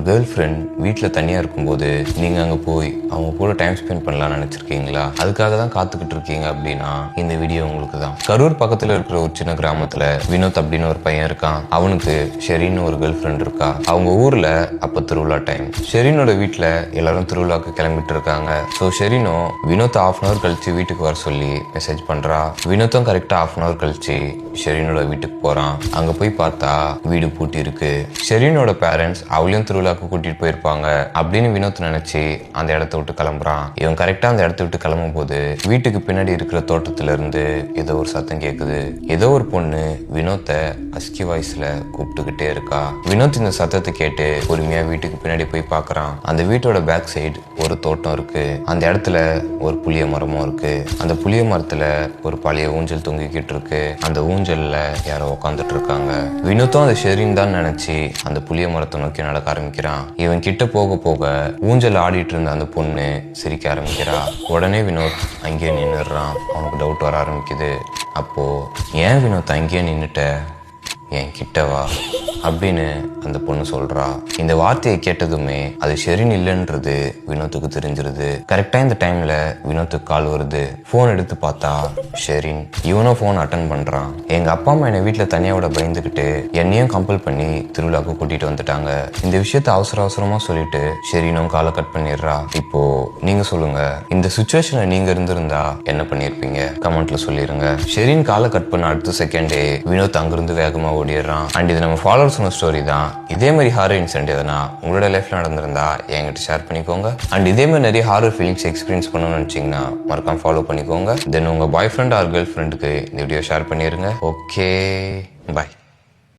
Girl friend வீட்டில் தனியாக இருக்கும்போது நீங்கள் அங்கே போய் அவங்க கூட டைம் ஸ்பெண்ட் பண்ணலாம்னு நினச்சிருக்கீங்களா? அதுக்காக தான் காத்துக்கிட்டு இருக்கீங்க அப்படின்னா இந்த வீடியோ உங்களுக்கு தான். கரூர் பக்கத்தில் இருக்கிற ஒரு சின்ன கிராமத்தில் வினோத் அப்படின்னு ஒரு பையன் இருக்கான். அவனுக்கு ஷெரின்னு ஒரு கேர்ள் ஃப்ரெண்ட் இருக்கா. அவங்க ஊரில் அப்போ திருவிழா டைம். ஷெரினோட வீட்டில் எல்லாரும் திருவிழாவுக்கு கிளம்பிட்டு இருக்காங்க. ஸோ ஷெரினும் வினோத் ½ கழிச்சு வீட்டுக்கு வர சொல்லி மெசேஜ் பண்ணுறா. வினோத்தும் கரெக்டாக ½ கழிச்சு ஷெரினோட வீட்டுக்கு போகிறான். அங்கே போய் பார்த்தா வீடு பூட்டி இருக்கு. ஷெரினோட பேரண்ட்ஸ் அவளையும் திருவிழாக்கு கூட்டிட்டு போயிருப்பாங்க அப்படின்னு வினோத் நினைச்சு அந்த இடத்த விட்டு கிளம்புறான். இவன் கரெக்டா அந்த இடத்த விட்டு கிளம்பும் போது வீட்டுக்கு பின்னாடி இருக்கிற தோட்டத்துல இருந்து ஏதோ ஒரு சத்தம் கேக்குது. ஏதோ ஒரு பொண்ணு வினோத்தை அஸ்கி வாய்ஸ்ல கூப்பிட்டுக்கிட்டே இருக்கா. வினோத் இந்த சத்தத்தை கேட்டு பொறுமையா வீட்டுக்கு பின்னாடி போய் பாக்குறான். அந்த வீட்டோட பேக் சைடு ஒரு தோட்டம் இருக்கு. அந்த இடத்துல ஒரு புளிய மரமும் இருக்கு. அந்த புளிய மரத்துல ஒரு பழைய ஊஞ்சல் தொங்கிக்கிட்டு இருக்கு. அந்த ஊஞ்சல்ல யாரோ உட்காந்துட்டு இருக்காங்க. வினோத்தும் அந்த ஷெரின் தான் நினைச்சு அந்த புளிய மரத்தை நோக்கி நடக்க ஆரம்பிக்கிறான். இவன் கிட்ட போக போக ஊஞ்சல் ஆடிட்டு இருந்த அந்த பொண்ணு சிரிக்க ஆரம்பிக்கிறா. உடனே வினோத் அங்கேயே நின்னுறான். அவனுக்கு டவுட் வர ஆரம்பிக்குது. அப்போ ஏன் வினோத் அங்கேயே நின்னுட்ட, என் கிட்டவா அப்படின்னு அந்த பொண்ணு சொல்றா. இந்த வார்த்தையை கேட்டதுமே அது ஷெரின் இல்லைன்றது வினோத்துக்கு தெரிஞ்சிருது. கரெக்டா இந்த டைம்ல வினோத்துக்கு கால் வருது. போன் எடுத்து பார்த்தா ஷெரின். இவனும் போன் அட்டன் பண்றான். எங்க அப்பா அம்மா என்னை வீட்டுல தனியா விட பயந்துகிட்டு என்னையும் கம்பல் பண்ணி திருவிழாக்கு கூட்டிட்டு வந்துட்டாங்க. இந்த விஷயத்த அவசர அவசரமா சொல்லிட்டு ஷெரினும் காலை கட் பண்ணிடுறா. இப்போ நீங்க சொல்லுங்க, இந்த சுச்சுவேஷன்ல நீங்க இருந்திருந்தா என்ன பண்ணிருப்பீங்க? கமெண்ட்ல சொல்லிருங்க. ஷெரின் காலை கட் பண்ண அடுத்த செகண்டே வினோத் அங்கிருந்து வேகமா ஓடிடுறான். அண்ட் இது நம்ம ஃபாலோ சொன்ன ஸ்டோரி தான். இதே மாதிரி ஹாரர் இன்சிடென்ட் எதனா உங்களோட லைஃப்ல நடந்திருந்தா என்கிட்ட ஷேர் பண்ணிக்கோங்க. அண்ட் இதே மாதிரி நிறைய ஹாரர் ஃபீலிங்ஸ் எக்ஸ்பீரியன்ஸ் பண்ணணும்னு நினைச்சீங்கன்னா மறக்காம ஃபாலோ பண்ணிக்கோங்க. தென் உங்க பாய் ஃப்ரெண்ட் ஆர் கேர்ள் ஃப்ரெண்டுக்கு இந்த வீடியோ ஷேர் பண்ணிருங்க. ஓகே, பாய்.